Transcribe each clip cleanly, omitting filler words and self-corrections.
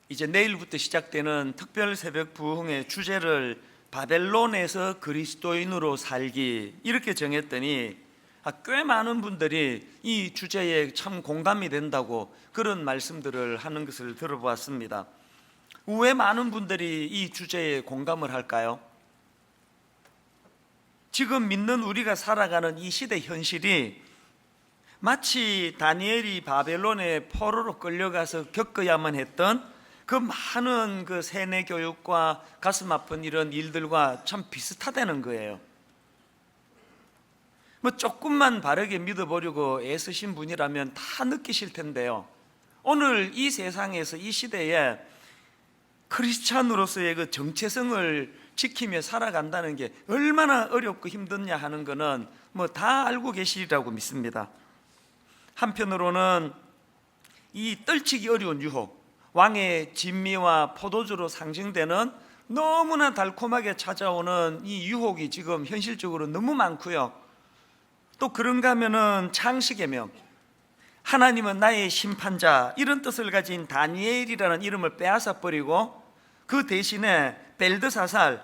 이제 내일부터 시작되는 특별 새벽 부흥의 주제를 바벨론에서 그리스도인으로 살기 이렇게 정했더니 꽤 많은 분들이 이 주제에 참 공감이 된다고 그런 말씀들을 하는 것을 들어보았습니다. 왜 많은 분들이 이 주제에 공감을 할까요? 지금 믿는 우리가 살아가는 이 시대 현실이 마치 다니엘이 바벨론의 포로로 끌려가서 겪어야만 했던 그 많은 그 세뇌 교육과 가슴 아픈 이런 일들과 참 비슷하다는 거예요. 조금만 바르게 믿어보려고 애쓰신 분이라면 다 느끼실 텐데요, 오늘 이 세상에서 이 시대에 크리스찬으로서의 그 정체성을 지키며 살아간다는 게 얼마나 어렵고 힘드냐 하는 거는 다 알고 계시리라고 믿습니다. 한편으로는 이 떨치기 어려운 유혹, 왕의 진미와 포도주로 상징되는 너무나 달콤하게 찾아오는 이 유혹이 지금 현실적으로 너무 많고요, 또 그런가 하면은 창식의 명, 하나님은 나의 심판자, 이런 뜻을 가진 다니엘이라는 이름을 빼앗아 버리고 그 대신에 벨드사살,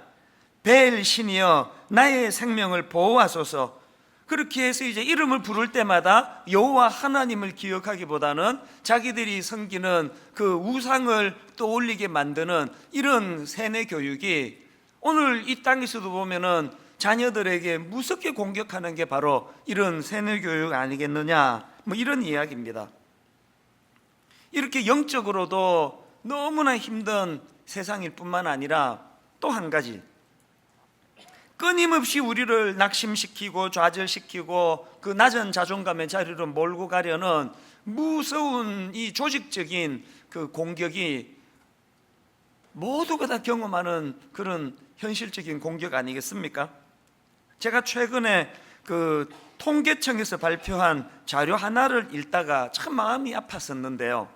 벨 신이여 나의 생명을 보호하소서, 그렇게 해서 이제 이름을 부를 때마다 여호와 하나님을 기억하기보다는 자기들이 섬기는 그 우상을 떠올리게 만드는 이런 세뇌 교육이 오늘 이 땅에서도 보면은 자녀들에게 무섭게 공격하는 게 바로 이런 세뇌 교육 아니겠느냐, 이런 이야기입니다. 이렇게 영적으로도 너무나 힘든 세상일 뿐만 아니라 또 한 가지, 끊임없이 우리를 낙심시키고 좌절시키고 그 낮은 자존감의 자리로 몰고 가려는 무서운 이 조직적인 그 공격이 모두가 다 경험하는 그런 현실적인 공격 아니겠습니까? 제가 최근에 그 통계청에서 발표한 자료 하나를 읽다가 참 마음이 아팠었는데요,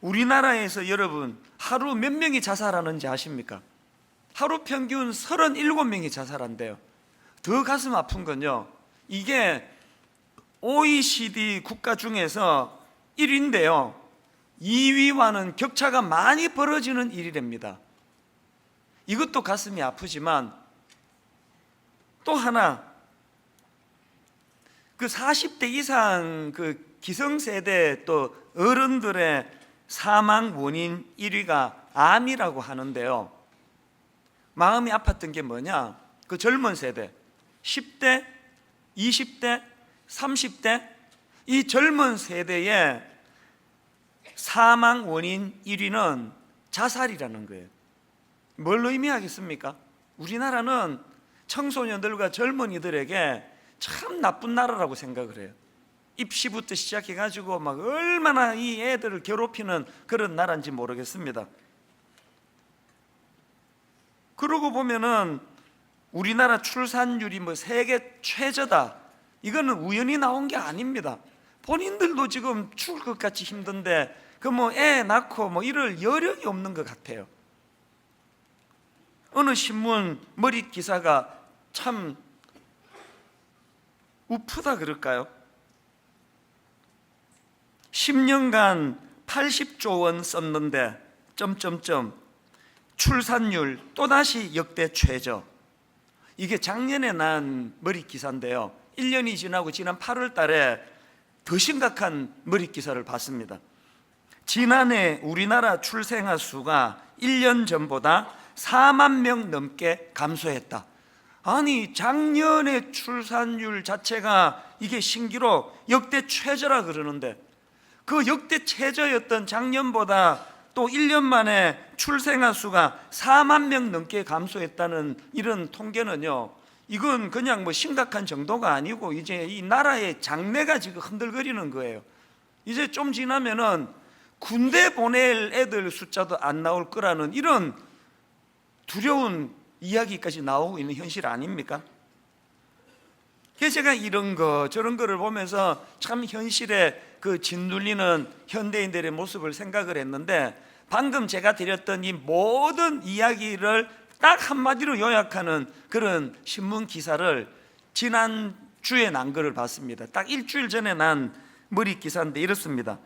우리나라에서 여러분 하루 몇 명이 자살하는지 아십니까? 하루 평균 37명이 자살한대요. 더 가슴 아픈 건요, 이게 OECD 국가 중에서 1위인데요 2위와는 격차가 많이 벌어지는 일이랍니다. 이것도 가슴이 아프지만 또 하나, 그 40대 이상 그 기성세대 또 어른들의 사망 원인 1위가 암이라고 하는데요, 마음이 아팠던 게 뭐냐, 그 젊은 세대 10대, 20대, 30대 이 젊은 세대의 사망 원인 1위는 자살이라는 거예요. 뭘 의미하겠습니까? 우리나라는 청소년들과 젊은이들에게 참 나쁜 나라라고 생각을 해요. 입시부터 시작해가지고 막 얼마나 이 애들을 괴롭히는 그런 나라인지 모르겠습니다. 그러고 보면은 우리나라 출산율이 세계 최저다, 이거는 우연히 나온 게 아닙니다. 본인들도 지금 죽을 것 같이 힘든데 그 애 낳고 이럴 여력이 없는 것 같아요. 어느 신문 머릿 기사가 참 우프다 그럴까요? 10년간 80조 원 썼는데 출산율 또다시 역대 최저. 이게 작년에 난 머릿 기사인데요, 1년이 지나고 지난 8월 달에 더 심각한 머릿 기사를 봤습니다. 지난해 우리나라 출생아 수가 1년 전보다 4만 명 넘게 감소했다. 아니, 작년의 출산율 자체가 이게 신기록 역대 최저라 그러는데 그 역대 최저였던 작년보다 또 1년 만에 출생아 수가 4만 명 넘게 감소했다는 이런 통계는요, 이건 그냥 심각한 정도가 아니고 이제 이 나라의 장래가 지금 흔들거리는 거예요. 이제 좀 지나면은 군대 보낼 애들 숫자도 안 나올 거라는 이런 두려운 이야기까지 나오고 있는 현실 아닙니까? 그래서 제가 이런 거 저런 거를 보면서 참 현실에 그 짓눌리는 현대인들의 모습을 생각을 했는데, 방금 제가 드렸던 이 모든 이야기를 딱 한마디로 요약하는 그런 신문 기사를 지난주에 난 거를 봤습니다. 딱 일주일 전에 난 머릿 기사인데 이렇습니다.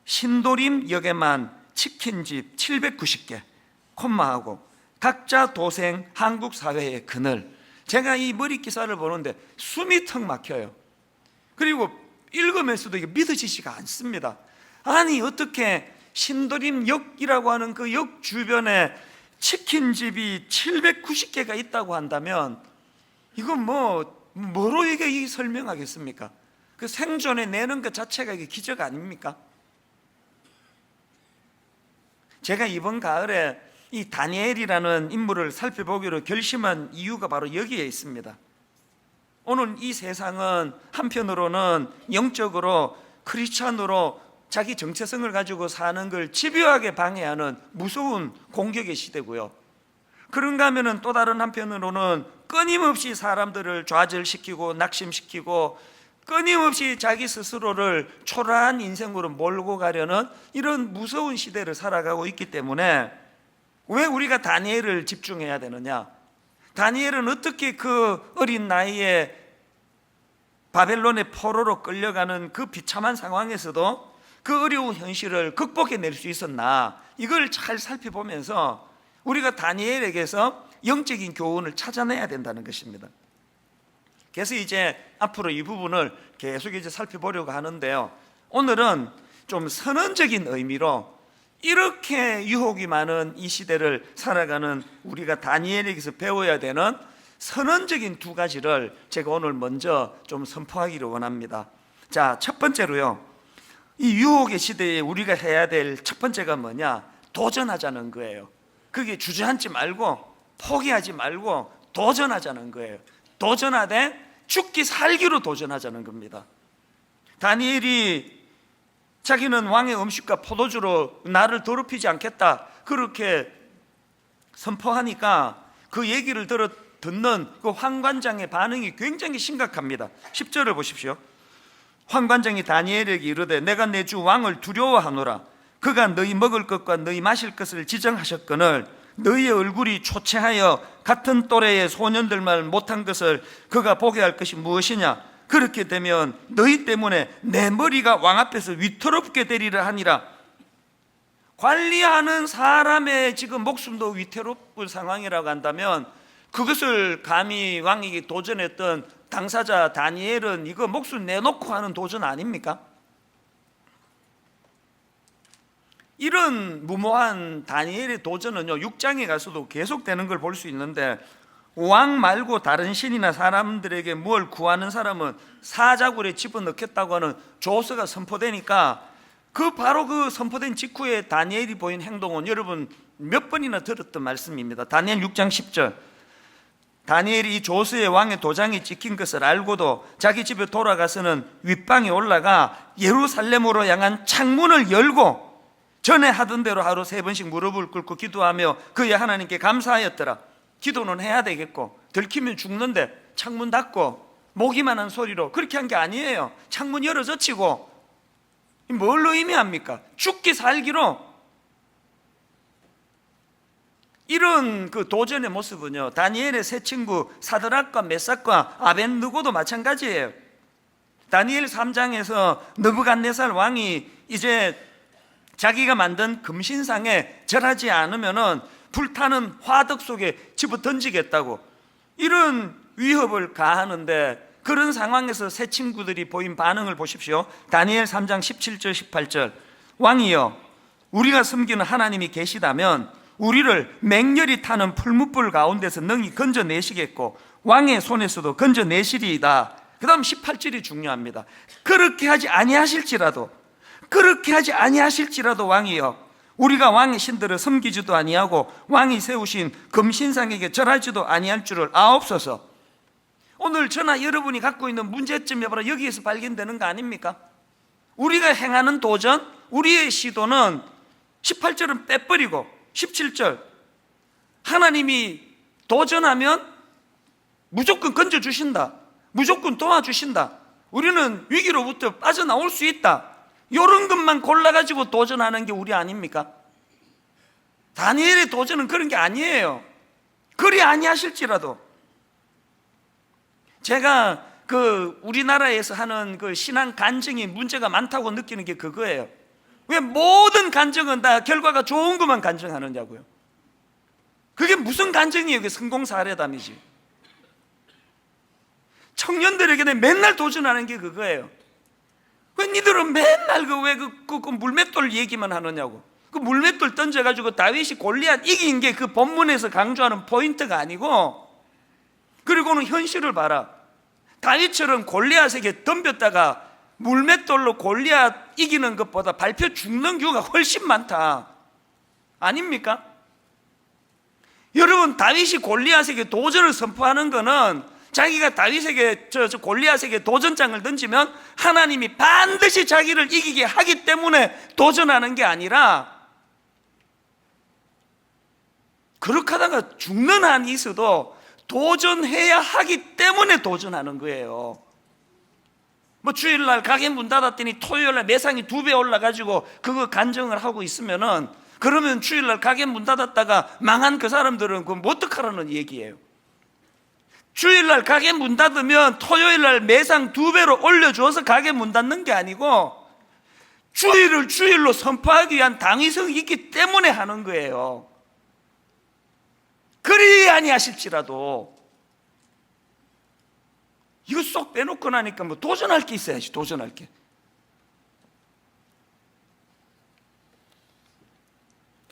신도림 역에만 치킨집 790개, 콤마하고 각자 도생 한국 사회의 그늘. 제가 이 머리 기사를 보는데 숨이 턱 막혀요. 그리고 읽으면서도 이게 믿어지지가 않습니다. 아니 어떻게 신도림역이라고 하는 그 역 주변에 치킨집이 790개가 있다고 한다면 이건 뭐로 이게 설명하겠습니까? 그 생존해 내는 것 자체가 이게 기적 아닙니까? 제가 이번 가을에 이 다니엘이라는 인물을 살펴보기로 결심한 이유가 바로 여기에 있습니다. 오늘 이 세상은 한편으로는 영적으로 크리스찬으로 자기 정체성을 가지고 사는 걸 집요하게 방해하는 무서운 공격의 시대고요. 그런가 하면은 또 다른 한편으로는 끊임없이 사람들을 좌절시키고 낙심시키고 끊임없이 자기 스스로를 초라한 인생으로 몰고 가려는 이런 무서운 시대를 살아가고 있기 때문에 왜 우리가 다니엘을 집중해야 되느냐? 다니엘은 어떻게 그 어린 나이에 바벨론의 포로로 끌려가는 그 비참한 상황에서도 그 어려운 현실을 극복해낼 수 있었나? 이걸 잘 살펴보면서 우리가 다니엘에게서 영적인 교훈을 찾아내야 된다는 것입니다. 그래서 이제 앞으로 이 부분을 계속 이제 살펴보려고 하는데요. 오늘은 좀 선언적인 의미로 이렇게 유혹이 많은 이 시대를 살아가는 우리가 다니엘에게서 배워야 되는 선언적인 두 가지를 제가 오늘 먼저 좀 선포하기를 원합니다. 자, 첫 번째로요. 이 유혹의 시대에 우리가 해야 될 첫 번째가 뭐냐? 도전하자는 거예요. 그게 주저앉지 말고 포기하지 말고 도전하자는 거예요. 도전하되 죽기 살기로 도전하자는 겁니다. 다니엘이 자기는 왕의 음식과 포도주로 나를 더럽히지 않겠다 그렇게 선포하니까 그 얘기를 듣는 그 환관장의 반응이 굉장히 심각합니다. 10절을 보십시오. 환관장이 다니엘에게 이르되 내가 내 주 왕을 두려워하노라. 그가 너희 먹을 것과 너희 마실 것을 지정하셨거늘 너희의 얼굴이 초췌하여 같은 또래의 소년들만 못한 것을 그가 보게 할 것이 무엇이냐? 그렇게 되면 너희 때문에 내 머리가 왕 앞에서 위태롭게 되리라 하니라. 관리하는 사람의 지금 목숨도 위태롭은 상황이라고 한다면 그것을 감히 왕에게 도전했던 당사자 다니엘은 이거 목숨 내놓고 하는 도전 아닙니까? 이런 무모한 다니엘의 도전은요 6장에 가서도 계속되는 걸 볼 수 있는데 왕 말고 다른 신이나 사람들에게 뭘 구하는 사람은 사자굴에 집어넣겠다고 하는 조서가 선포되니까 바로 그 선포된 직후에 다니엘이 보인 행동은 여러분 몇 번이나 들었던 말씀입니다. 다니엘 6장 10절 다니엘이 이 조서에 왕의 도장이 찍힌 것을 알고도 자기 집에 돌아가서는 윗방에 올라가 예루살렘으로 향한 창문을 열고 전에 하던 대로 하루 3번씩 무릎을 꿇고 기도하며 그의 하나님께 감사하였더라. 기도는 해야 되겠고 들키면 죽는데 창문 닫고 모기만한 소리로 그렇게 한 게 아니에요. 창문 열어젖히고 뭘로 의미합니까? 죽기 살기로. 이런 그 도전의 모습은요 다니엘의 세 친구 사드락과 메삭과 아벤느고도 마찬가지예요. 다니엘 3장에서 느부갓네살 왕이 이제 자기가 만든 금신상에 절하지 않으면은 불타는 화덕 속에 집어 던지겠다고 이런 위협을 가하는데 그런 상황에서 세 친구들이 보인 반응을 보십시오. 다니엘 3장 17절 18절 왕이여 우리가 섬기는 하나님이 계시다면 우리를 맹렬히 타는 풀무불 가운데서 능히 건져내시겠고 왕의 손에서도 건져내시리이다. 그 다음 18절이 중요합니다. 그렇게 하지 아니하실지라도 왕이여 우리가 왕의 신들을 섬기지도 아니하고 왕이 세우신 금신상에게 절하지도 아니할 줄을 아옵소서. 오늘 저나 여러분이 갖고 있는 문제점이 바로 여기에서 발견되는 거 아닙니까? 우리가 행하는 도전, 우리의 시도는 18절은 빼버리고 17절 하나님이 도전하면 무조건 건져주신다, 무조건 도와주신다, 우리는 위기로부터 빠져나올 수 있다, 이런 것만 골라가지고 도전하는 게 우리 아닙니까? 다니엘의 도전은 그런 게 아니에요. 그리 아니하실지라도. 제가 우리나라에서 하는 그 신앙 간증이 문제가 많다고 느끼는 게 그거예요. 왜 모든 간증은 다 결과가 좋은 것만 간증하느냐고요. 그게 무슨 간증이에요? 그게 성공 사례담이지. 청년들에게는 맨날 도전하는 게 그거예요. 왜 니들은 맨날 그 물맷돌 얘기만 하느냐고. 그 물맷돌 던져가지고 다윗이 골리앗 이긴 게 그 본문에서 강조하는 포인트가 아니고, 그리고는 현실을 봐라. 다윗처럼 골리앗에게 덤볐다가 물맷돌로 골리앗 이기는 것보다 밟혀 죽는 경우가 훨씬 많다. 아닙니까? 여러분, 다윗이 골리앗에게 도전을 선포하는 거는 자기가 다윗에게 골리앗에게 도전장을 던지면 하나님이 반드시 자기를 이기게 하기 때문에 도전하는 게 아니라, 그렇게 하다가 죽는 한이 있어도 도전해야 하기 때문에 도전하는 거예요. 뭐 주일날 가게 문 닫았더니 토요일날 매상이 2배 올라가지고 그거 간증을 하고 있으면은, 그러면 주일날 가게 문 닫았다가 망한 그 사람들은 그럼 어떡하라는 얘기예요. 주일날 가게 문 닫으면 토요일날 매상 2배로 올려줘서 가게 문 닫는 게 아니고, 주일을 주일로 선포하기 위한 당위성이 있기 때문에 하는 거예요. 그리 아니하실지라도. 이거 쏙 빼놓고 나니까 뭐 도전할 게 있어야지. 도전할 게.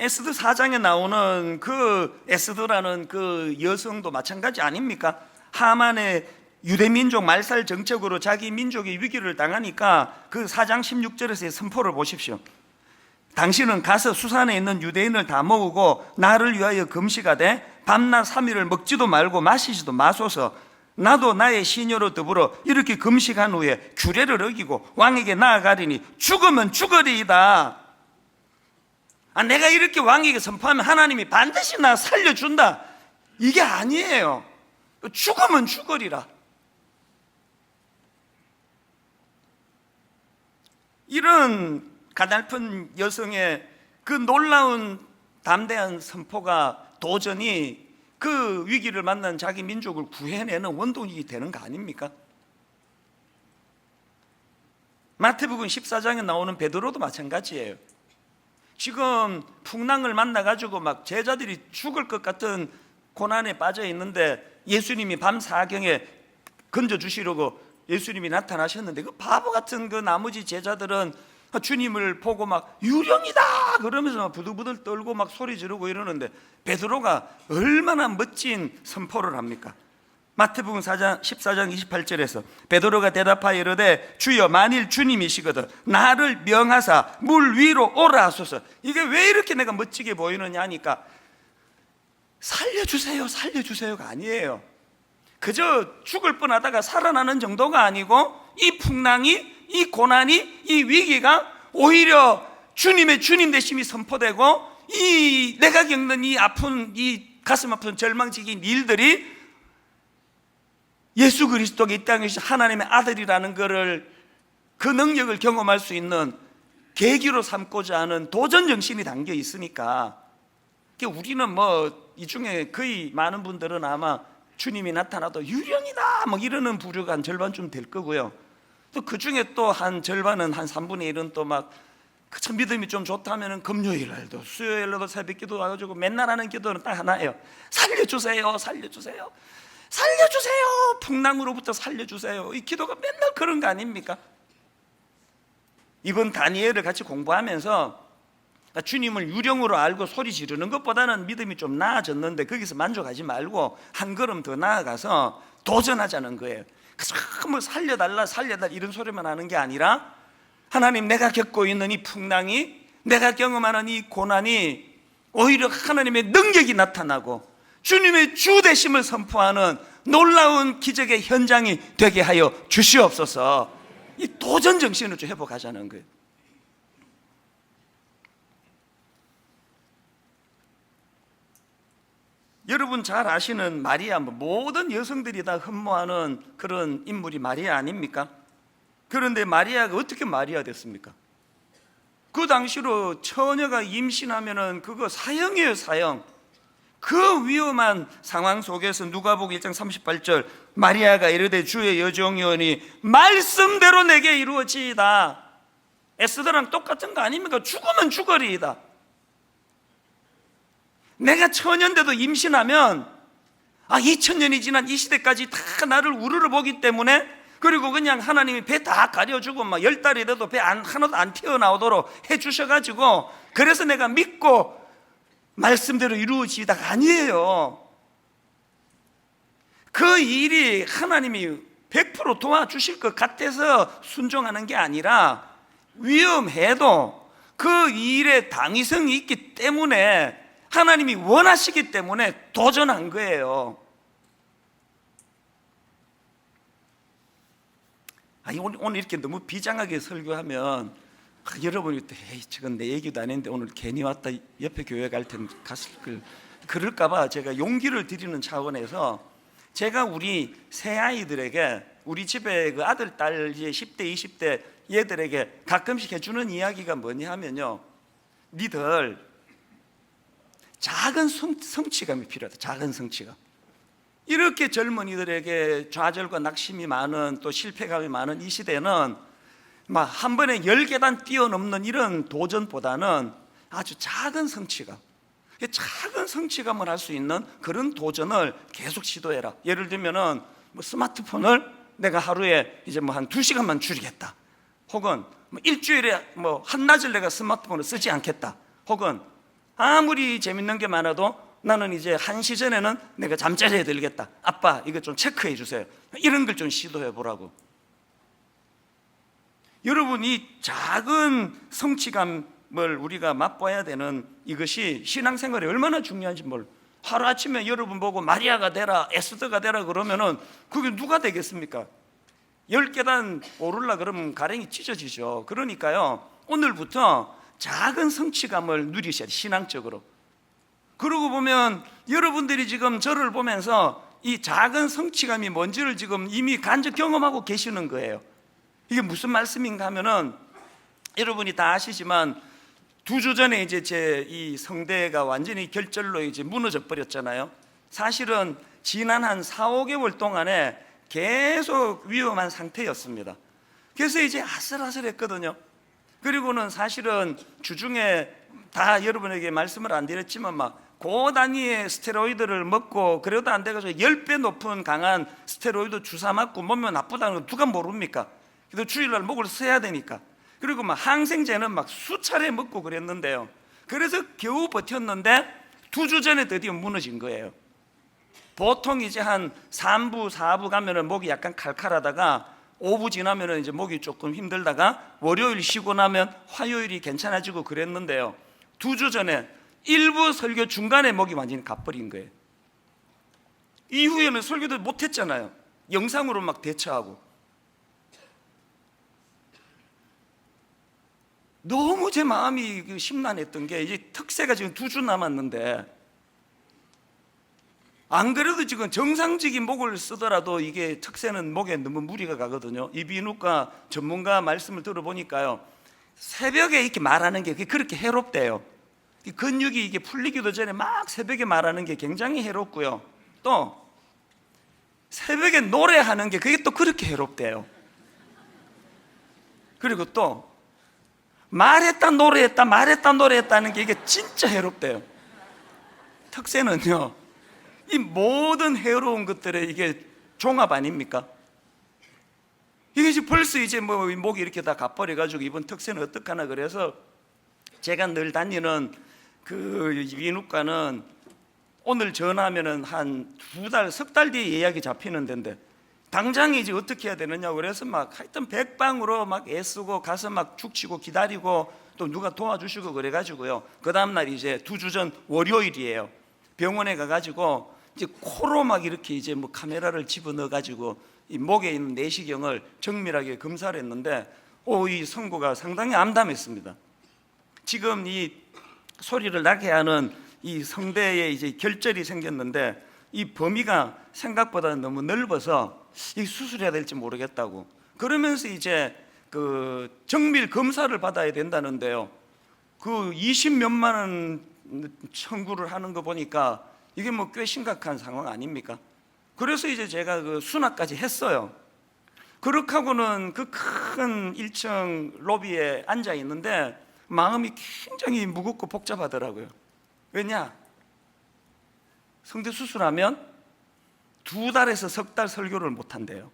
에스더 4장에 나오는 그 에스더라는 그 여성도 마찬가지 아닙니까? 하만의 유대민족 말살 정책으로 자기 민족이 위기를 당하니까 그 4장 16절에서의 선포를 보십시오. 당신은 가서 수산에 있는 유대인을 다 모으고 나를 위하여 금식하되 밤낮 3일을 먹지도 말고 마시지도 마소서. 나도 나의 시녀로 더불어 이렇게 금식한 후에 규례를 어기고 왕에게 나아가리니 죽으면 죽으리이다. 내가 이렇게 왕에게 선포하면 하나님이 반드시 나 살려준다, 이게 아니에요. 죽으면 죽으리라. 이런 가냘픈 여성의 그 놀라운 담대한 선포가, 도전이 그 위기를 만난 자기 민족을 구해내는 원동력이 되는 거 아닙니까? 마태복음 14장에 나오는 베드로도 마찬가지예요. 지금 풍랑을 만나가지고 막 제자들이 죽을 것 같은 고난에 빠져 있는데 예수님이 밤 사경에 건져주시려고 예수님이 나타나셨는데, 그 바보 같은 그 나머지 제자들은 주님을 보고 막 유령이다 그러면서 막 부들부들 떨고 막 소리 지르고 이러는데, 베드로가 얼마나 멋진 선포를 합니까? 마태복음 4장 14장 28절에서 베드로가 대답하여 이르되 주여 만일 주님이시거든 나를 명하사 물 위로 오라 하소서. 이게 왜 이렇게 내가 멋지게 보이느냐 하니까, 살려주세요 살려주세요가 아니에요. 그저 죽을 뻔하다가 살아나는 정도가 아니고, 이 풍랑이, 이 고난이, 이 위기가 오히려 주님의 주님 되심이 선포되고, 이 내가 겪는 이 아픈, 이 가슴 아픈 절망적인 일들이 예수 그리스도가 이 땅에 하나님의 아들이라는 것을, 그 능력을 경험할 수 있는 계기로 삼고자 하는 도전 정신이 담겨 있으니까, 우리는 뭐 이 중에 거의 많은 분들은 아마 주님이 나타나도 유령이다 뭐 이러는 부류가 한 절반쯤 될 거고요. 또 그 중에 또 한 절반은, 한 3분의 1은 또 막 그 믿음이 좀 좋다면은 금요일 날도 수요일 날도 새벽기도 와가지고 맨날 하는 기도는 딱 하나예요. 살려주세요 살려주세요 살려주세요, 풍랑으로부터 살려주세요. 이 기도가 맨날 그런 거 아닙니까? 이번 다니엘을 같이 공부하면서 주님을 유령으로 알고 소리 지르는 것보다는 믿음이 좀 나아졌는데, 거기서 만족하지 말고 한 걸음 더 나아가서 도전하자는 거예요. 그래서 뭐 살려달라 살려달라 이런 소리만 하는 게 아니라, 하나님 내가 겪고 있는 이 풍랑이, 내가 경험하는 이 고난이 오히려 하나님의 능력이 나타나고 주님의 주 되심을 선포하는 놀라운 기적의 현장이 되게 하여 주시옵소서. 이 도전 정신을 좀 회복하자는 거예요. 여러분 잘 아시는 마리아, 모든 여성들이 다 흠모하는 그런 인물이 마리아 아닙니까? 그런데 마리아가 어떻게 마리아 됐습니까? 그 당시로 처녀가 임신하면은 그거 사형이에요, 사형. 그 위험한 상황 속에서 누가복음 1장 38절, 마리아가 이르되 주의 여종이오니 말씀대로 내게 이루어지이다. 에스더랑 똑같은 거 아닙니까? 죽으면 죽으리이다. 내가 천년대도 임신하면 2000년이 지난 이 시대까지 다 나를 우르르 보기 때문에, 그리고 그냥 하나님이 배 다 가려주고 막 10달이 돼도 배 하나도 안 튀어나오도록 해주셔가지고, 그래서 내가 믿고 말씀대로 이루어지다가 아니에요. 그 일이 하나님이 100% 도와주실 것 같아서 순종하는 게 아니라, 위험해도 그 일에 당위성이 있기 때문에, 하나님이 원하시기 때문에 도전한 거예요. 오늘 이렇게 너무 비장하게 설교하면 여러분이 또 에이, 저건 내 얘기도 아닌데 오늘 괜히 왔다 옆에 교회 갈 텐데 갔을 걸, 그럴까봐 제가 용기를 드리는 차원에서, 제가 우리 새 아이들에게, 우리 집에 그 아들, 딸 이제 10대, 20대 얘들에게 가끔씩 해주는 이야기가 뭐냐 하면요, 니들 작은 성취감이 필요하다. 작은 성취감. 이렇게 젊은이들에게 좌절과 낙심이 많은, 또 실패감이 많은 이 시대는 막 한 번에 10계단 뛰어넘는 이런 도전보다는 아주 작은 성취감, 작은 성취감을 할 수 있는 그런 도전을 계속 시도해라. 예를 들면은 뭐 스마트폰을 내가 하루에 이제 뭐 한 2시간만 줄이겠다, 혹은 뭐 일주일에 뭐 한낮을 내가 스마트폰을 쓰지 않겠다, 혹은 아무리 재밌는 게 많아도 나는 이제 1시 전에는 내가 잠자리에 들겠다, 아빠 이거 좀 체크해 주세요, 이런 걸 좀 시도해 보라고. 여러분, 이 작은 성취감을 우리가 맛봐야 되는 이것이 신앙생활에 얼마나 중요한지 하루아침에 여러분 보고 마리아가 되라, 에스더가 되라 그러면은 그게 누가 되겠습니까? 10계단 오르려 그러면 가랭이 찢어지죠. 그러니까요, 오늘부터 작은 성취감을 누리셔야 돼요, 신앙적으로. 그러고 보면 여러분들이 지금 저를 보면서 이 작은 성취감이 뭔지를 지금 이미 간접 경험하고 계시는 거예요. 이게 무슨 말씀인가 하면은, 여러분이 다 아시지만 2주 전에 이제 제 이 성대가 완전히 결절로 이제 무너져 버렸잖아요. 사실은 지난 한 4, 5개월 동안에 계속 위험한 상태였습니다. 그래서 이제 아슬아슬했거든요. 그리고는 사실은 주중에 다 여러분에게 말씀을 안 드렸지만 막 고단위의 스테로이드를 먹고, 그래도 안 돼가지고 10배 높은 강한 스테로이드 주사 맞고 몸에 나쁘다는 거 누가 모릅니까? 그래도 주일날 목을 써야 되니까. 그리고 막 항생제는 막 수차례 먹고 그랬는데요, 그래서 겨우 버텼는데 2주 전에 드디어 무너진 거예요. 보통 이제 한 3부, 4부 가면은 목이 약간 칼칼하다가 5부 지나면은 이제 목이 조금 힘들다가 월요일 쉬고 나면 화요일이 괜찮아지고 그랬는데요, 2주 전에 1부 설교 중간에 목이 완전히 가버린 거예요. 이후에는 설교도 못했잖아요. 영상으로 막 대처하고. 너무 제 마음이 심란했던 게, 이제 특세가 지금 2주 남았는데, 안 그래도 지금 정상적인 목을 쓰더라도 이게 특세는 목에 너무 무리가 가거든요. 이비인후과 전문가 말씀을 들어보니까요, 새벽에 이렇게 말하는 게 그렇게 해롭대요. 근육이 이게 풀리기도 전에 막 새벽에 말하는 게 굉장히 해롭고요, 또 새벽에 노래하는 게 그게 또 그렇게 해롭대요. 그리고 또 말했다 노래했다 말했다 노래했다는 게 이게 진짜 해롭대요. 특세는요, 이 모든 해로운 것들의 이게 종합 아닙니까? 이게 지금 벌써 이제 뭐 목이 이렇게 다 가버려가지고 이번 특세는 어떡하나. 그래서 제가 늘 다니는 그 이비인후과는 오늘 전화하면은 한 2달, 석 달 뒤에 예약이 잡히는 데인데, 당장 이제 어떻게 해야 되느냐고. 그래서 막 하여튼 백방으로 막 애쓰고 가서 막 죽치고 기다리고 또 누가 도와주시고 그래가지고요, 그 다음날 이제 2주 전 월요일이에요. 병원에 가가지고 이제 코로 막 이렇게 이제 뭐 카메라를 집어넣어가지고 이 목에 있는 내시경을 정밀하게 검사를 했는데, 이 선고가 상당히 암담했습니다. 지금 이 소리를 나게 하는 이 성대에 이제 결절이 생겼는데, 이 범위가 생각보다 너무 넓어서 이 수술해야 될지 모르겠다고. 그러면서 이제 그 정밀 검사를 받아야 된다는데요, 그 20몇만 원 청구를 하는 거 보니까 이게 뭐 꽤 심각한 상황 아닙니까? 그래서 이제 제가 그 수납까지 했어요. 그렇게 하고는 그 큰 1층 로비에 앉아 있는데 마음이 굉장히 무겁고 복잡하더라고요. 왜냐? 성대 수술하면 2달에서 석 달 설교를 못 한대요.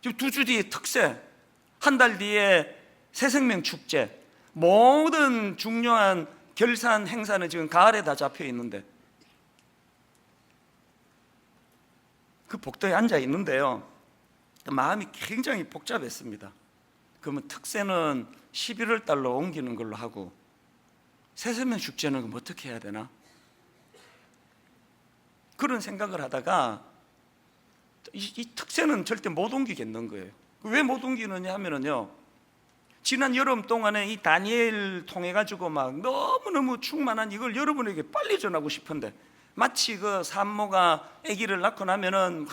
지금 2주 뒤에 특세, 한 달 뒤에 새생명 축제, 모든 중요한 결산 행사는 지금 가을에 다 잡혀 있는데 그 복도에 앉아 있는데요, 마음이 굉장히 복잡했습니다. 그러면 특세는 11월 달로 옮기는 걸로 하고 새생명 축제는 그럼 어떻게 해야 되나? 그런 생각을 하다가 이 특세는 절대 못 옮기겠는 거예요. 왜 못 옮기느냐 하면은요, 지난 여름 동안에 이 다니엘 통해 가지고 막 너무너무 충만한 이걸 여러분에게 빨리 전하고 싶은데, 마치 그 산모가 아기를 낳고 나면은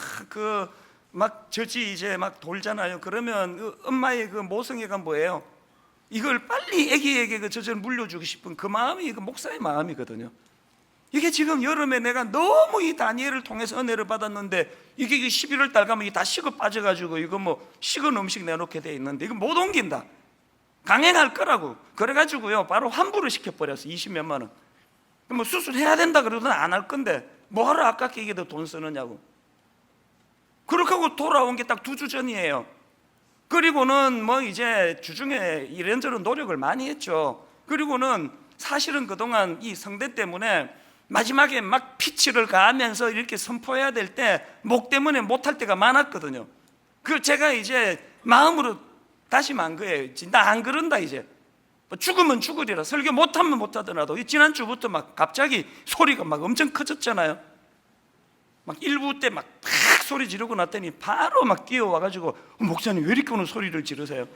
막 젖이 이제 막 돌잖아요. 그러면 그 엄마의 그 모성애가 뭐예요? 이걸 빨리 아기에게 그 젖을 물려주고 싶은 그 마음이 그 목사의 마음이거든요. 이게 지금 여름에 내가 너무 이 다니엘을 통해서 은혜를 받았는데 이게 11월 달 가면 이게 다 식어 빠져가지고 이거 뭐 식은 음식 내놓게 돼 있는데 이거 못 옮긴다, 강행할 거라고 그래가지고요 바로 환불을 시켜버렸어. 20몇만 원. 뭐 수술해야 된다 그러더니 안 할 건데 뭐하러 아깝게 이게 더 돈 쓰느냐고. 그렇게 하고 돌아온 게 딱 2주 전이에요. 그리고는 뭐 이제 주중에 이런저런 노력을 많이 했죠. 그리고는 사실은 그동안 이 성대 때문에 마지막에 막 피치를 가하면서 이렇게 선포해야 될 때 목 때문에 못할 때가 많았거든요. 그 제가 이제 마음으로 다짐한 거예요. 나 안 그런다, 이제 죽으면 죽으리라. 설교 못하면 못하더라도 지난주부터 막 갑자기 소리가 막 엄청 커졌잖아요. 막 1부 때 막 팍 소리 지르고 났더니 바로 막 뛰어와가지고 목사님 왜 이렇게 오늘 소리를 지르세요?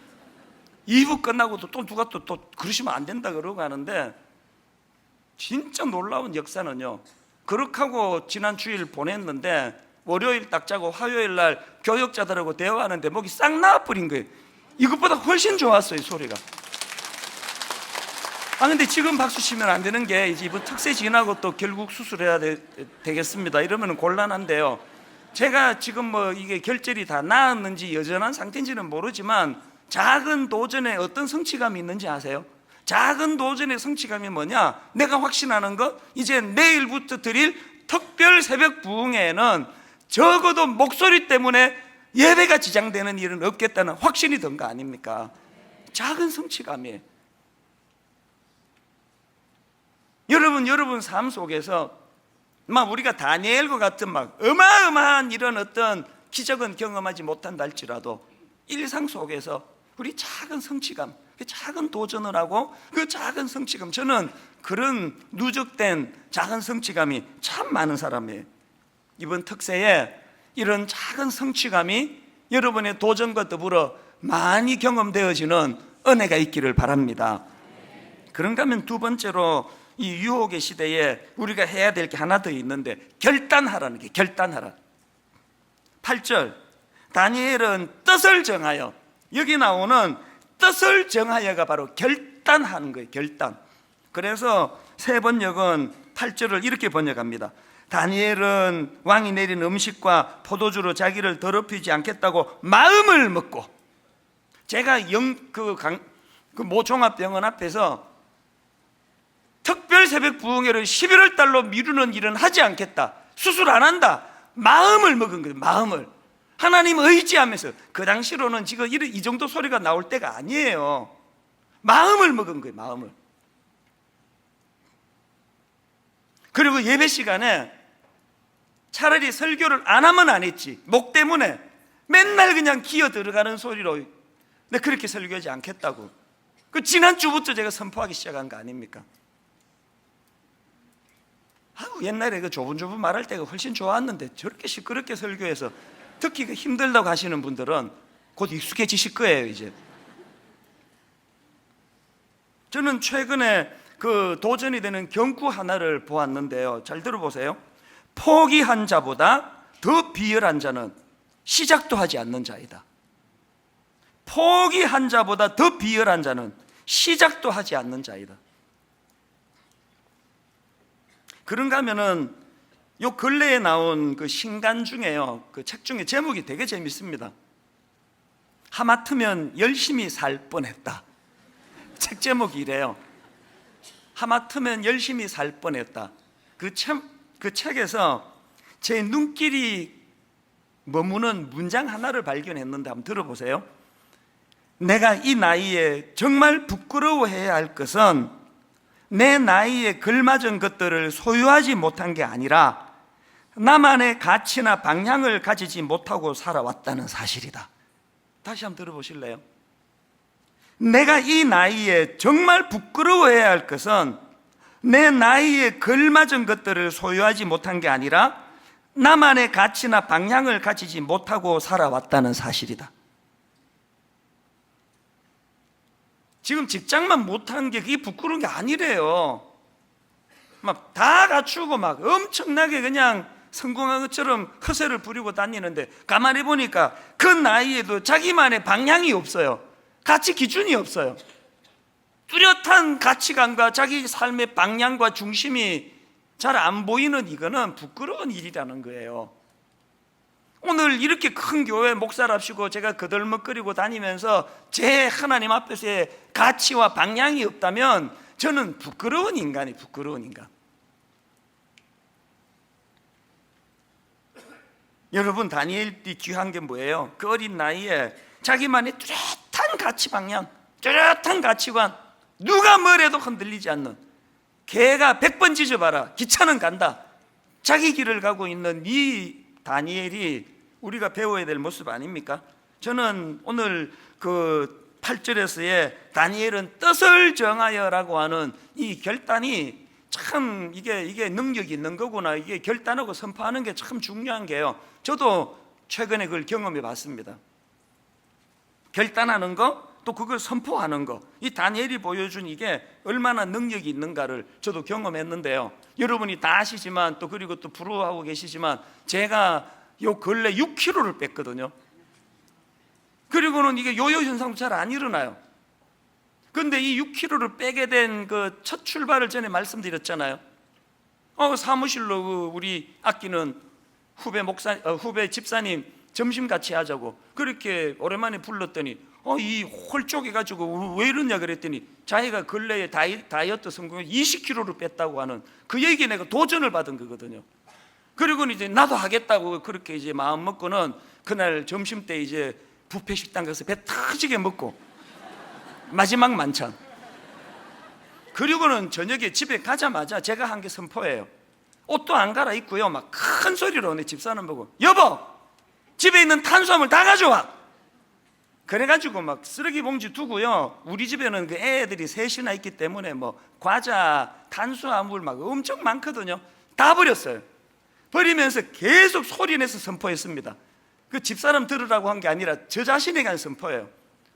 2부 끝나고도 또 누가 또 그러시면 안 된다 그러고 하는데, 진짜 놀라운 역사는요, 그렇게 하고 지난 주일 보냈는데 월요일 딱 자고 화요일 날 교역자들하고 대화하는데 목이 싹 나와버린 거예요. 이것보다 훨씬 좋았어요, 소리가. 근데 지금 박수 치면 안 되는 게 이제 이번 특세 지나고 또 결국 수술해야 되겠습니다. 이러면 곤란한데요, 제가 지금 뭐 이게 결절이 다 나았는지 여전한 상태인지는 모르지만 작은 도전에 어떤 성취감이 있는지 아세요? 작은 도전의 성취감이 뭐냐? 내가 확신하는 것, 이제 내일부터 드릴 특별 새벽 부흥회에는 적어도 목소리 때문에 예배가 지장되는 일은 없겠다는 확신이 든 거 아닙니까? 작은 성취감이에요. 여러분 삶 속에서 막 우리가 다니엘과 같은 막 어마어마한 이런 어떤 기적은 경험하지 못한다 할지라도 일상 속에서 우리 작은 성취감, 작은 도전을 하고 그 작은 성취감, 저는 그런 누적된 작은 성취감이 참 많은 사람이에요. 이번 특세에 이런 작은 성취감이 여러분의 도전과 더불어 많이 경험되어지는 은혜가 있기를 바랍니다. 그런가 하면 두 번째로 이 유혹의 시대에 우리가 해야 될 게 하나 더 있는데, 결단하라는 게, 결단하라. 8절, 다니엘은 뜻을 정하여, 여기 나오는 뜻을 정하여가 바로 결단하는 거예요. 결단. 그래서 세 번역은 8절을 이렇게 번역합니다. 다니엘은 왕이 내린 음식과 포도주로 자기를 더럽히지 않겠다고 마음을 먹고, 제가 모 종합병원 앞에서 특별 새벽 부흥회를 11월 달로 미루는 일은 하지 않겠다, 수술 안 한다, 마음을 먹은 거예요. 마음을 하나님 의지하면서. 그 당시로는 지금 이 정도 소리가 나올 때가 아니에요. 마음을 먹은 거예요. 마음을. 그리고 예배 시간에 차라리 설교를 안 하면 안 했지, 목 때문에 맨날 그냥 기어 들어가는 소리로 내가 그렇게 설교하지 않겠다고. 그 지난주부터 제가 선포하기 시작한 거 아닙니까? 옛날에 그 조분조분 말할 때가 훨씬 좋았는데 저렇게 시끄럽게 설교해서 특히 그 힘들다고 하시는 분들은 곧 익숙해지실 거예요. 이제 저는 최근에 그 도전이 되는 경구 하나를 보았는데요, 잘 들어보세요. 포기한 자보다 더 비열한 자는 시작도 하지 않는 자이다. 포기한 자보다 더 비열한 자는 시작도 하지 않는 자이다. 그런가 하면은 요 근래에 나온 그 신간 중에요, 그 책 중에 제목이 되게 재밌습니다. 하마터면 열심히 살 뻔했다. 책 제목이 이래요. 하마터면 열심히 살 뻔했다. 그 책에서 제 눈길이 머무는 문장 하나를 발견했는데 한번 들어보세요. 내가 이 나이에 정말 부끄러워해야 할 것은 내 나이에 걸맞은 것들을 소유하지 못한 게 아니라 나만의 가치나 방향을 가지지 못하고 살아왔다는 사실이다. 다시 한번 들어보실래요? 내가 이 나이에 정말 부끄러워해야 할 것은 내 나이에 걸맞은 것들을 소유하지 못한 게 아니라 나만의 가치나 방향을 가지지 못하고 살아왔다는 사실이다. 지금 직장만 못한 게 그게 부끄러운 게 아니래요. 막 다 갖추고 막 엄청나게 그냥 성공한 것처럼 허세를 부리고 다니는데 가만히 보니까 그 나이에도 자기만의 방향이 없어요. 가치 기준이 없어요. 뚜렷한 가치관과 자기 삶의 방향과 중심이 잘 안 보이는 이거는 부끄러운 일이라는 거예요. 오늘 이렇게 큰 교회 목사랍시고 제가 거들먹거리고 다니면서 제 하나님 앞에서의 가치와 방향이 없다면 저는 부끄러운 인간이 부끄러운 인간. 여러분, 다니엘이 귀한 게 뭐예요? 그 어린 나이에 자기만의 뚜렷한 가치 방향, 뚜렷한 가치관, 누가 뭐래도 흔들리지 않는, 개가 100번 짖어봐라 기차는 간다, 자기 길을 가고 있는 이 다니엘이 우리가 배워야 될 모습 아닙니까? 저는 오늘 그 8절에서의 다니엘은 뜻을 정하여라고 하는 이 결단이 참 이게 능력이 있는 거구나, 이게 결단하고 선포하는 게 참 중요한 게요. 저도 최근에 그걸 경험해 봤습니다. 결단하는 거, 또 그걸 선포하는 거, 이 다니엘이 보여준 이게 얼마나 능력이 있는가를 저도 경험했는데요. 여러분이 다 아시지만 또 그리고 또 부러워하고 계시지만 제가 요 근래 6kg를 뺐거든요. 그리고는 이게 요요 현상도 잘 안 일어나요. 그런데 이 6kg를 빼게 된 그 첫 출발을 전에 말씀드렸잖아요. 사무실로 우리 아끼는 후배 집사님 점심 같이 하자고 그렇게 오랜만에 불렀더니 이 홀쭉해가지고 왜 이러냐 그랬더니 자기가 근래에 다이어트 성공해 20kg를 뺐다고 하는 그 얘기에 내가 도전을 받은 거거든요. 그리고는 이제 나도 하겠다고 그렇게 이제 마음 먹고는 그날 점심 때 이제 뷔페 식당 가서 배 터지게 먹고 마지막 만찬. 그리고는 저녁에 집에 가자마자 제가 한 게 선포예요. 옷도 안 갈아입고요, 막 큰 소리로 내 집사람 보고 여보, 집에 있는 탄수화물 다 가져와. 그래가지고 막 쓰레기 봉지 두고요, 우리 집에는 그 애들이 셋이나 있기 때문에 뭐 과자, 탄수화물 막 엄청 많거든요. 다 버렸어요. 버리면서 계속 소리내서 선포했습니다. 그 집사람 들으라고 한 게 아니라 저 자신에게 한 선포예요.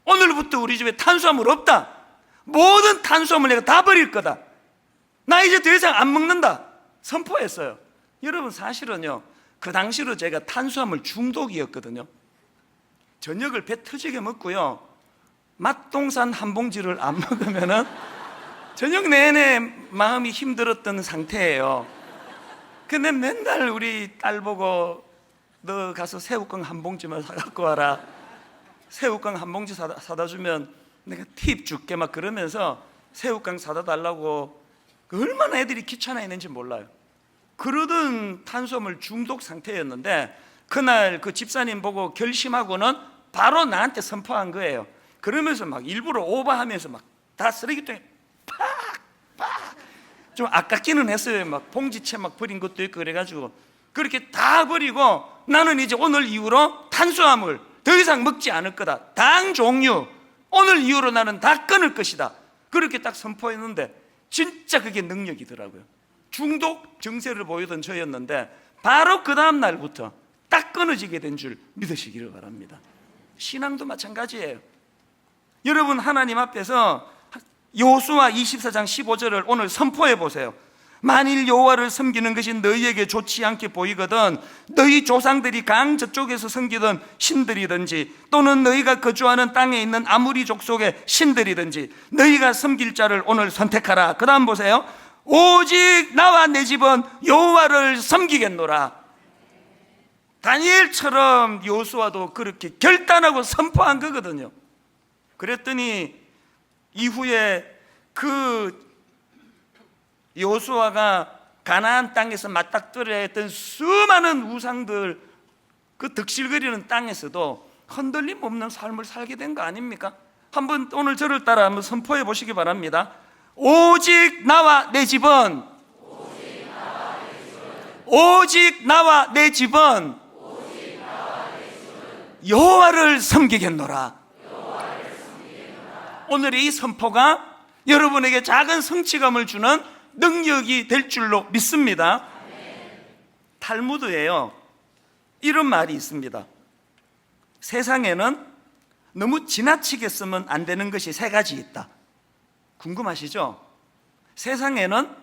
오늘부터 우리 집에 탄수화물 없다. 모든 탄수화물 내가 다 버릴 거다. 나 이제 더 이상 안 먹는다. 선포했어요. 여러분, 사실은요, 그 당시로 제가 탄수화물 중독이었거든요. 저녁을 배 터지게 먹고요, 맛동산 한 봉지를 안 먹으면은 저녁 내내 마음이 힘들었던 상태예요. 근데 맨날 우리 딸 보고 너 가서 새우깡 한 봉지만 사갖고 와라, 새우깡 한 봉지 사다 주면 내가 팁 줄게 막 그러면서 새우깡 사다 달라고 얼마나 애들이 귀찮아했는지 몰라요. 그러던 탄수화물 중독 상태였는데 그날 그 집사님 보고 결심하고는 바로 나한테 선포한 거예요. 그러면서 막 일부러 오버하면서 막 다 쓰레기통에 팍팍 좀 아깝기는 했어요. 막 봉지채 막 버린 것도 있고 그래가지고 그렇게 다 버리고 나는 이제 오늘 이후로 탄수화물 더 이상 먹지 않을 거다. 당 종류 오늘 이후로 나는 다 끊을 것이다. 그렇게 딱 선포했는데 진짜 그게 능력이더라고요. 중독 증세를 보이던 저였는데 바로 그 다음 날부터 딱 끊어지게 된 줄 믿으시기를 바랍니다. 신앙도 마찬가지예요. 여러분, 하나님 앞에서 여호수아 24장 15절을 오늘 선포해 보세요. 만일 여호와를 섬기는 것이 너희에게 좋지 않게 보이거든 너희 조상들이 강 저쪽에서 섬기던 신들이든지 또는 너희가 거주하는 땅에 있는 아무리 족속의 신들이든지 너희가 섬길 자를 오늘 선택하라. 그 다음 보세요. 오직 나와 내 집은 여호와를 섬기겠노라. 다니엘처럼 여호수아도 그렇게 결단하고 선포한 거거든요. 그랬더니 이후에 그 여호수아가 가나안 땅에서 맞닥뜨려야 했던 수많은 우상들, 그 득실거리는 땅에서도 흔들림 없는 삶을 살게 된 거 아닙니까? 한번 오늘 저를 따라 한번 선포해 보시기 바랍니다. 오직 나와 내 집은, 오직 나와 내 집은 여호와를 섬기겠노라. 오늘의 이 선포가 여러분에게 작은 성취감을 주는 능력이 될 줄로 믿습니다. 탈무드에요, 이런 말이 있습니다. 세상에는 너무 지나치게 쓰면 안 되는 것이 세 가지 있다. 궁금하시죠? 세상에는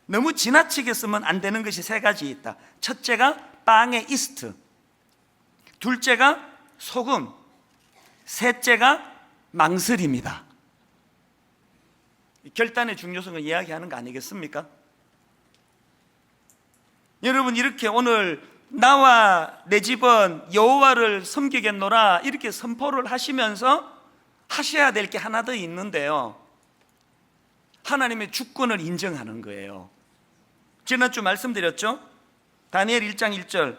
너무 지나치게 쓰면 안 되는 것이 세 가지 있다. 첫째가 빵의 이스트, 둘째가 소금, 셋째가 망설임이다. 결단의 중요성을 이야기하는 거 아니겠습니까? 여러분, 이렇게 오늘 나와 내 집은 여호와를 섬기겠노라 이렇게 선포를 하시면서 하셔야 될 게 하나 더 있는데요, 하나님의 주권을 인정하는 거예요. 지난주 말씀드렸죠? 다니엘 1장 1절,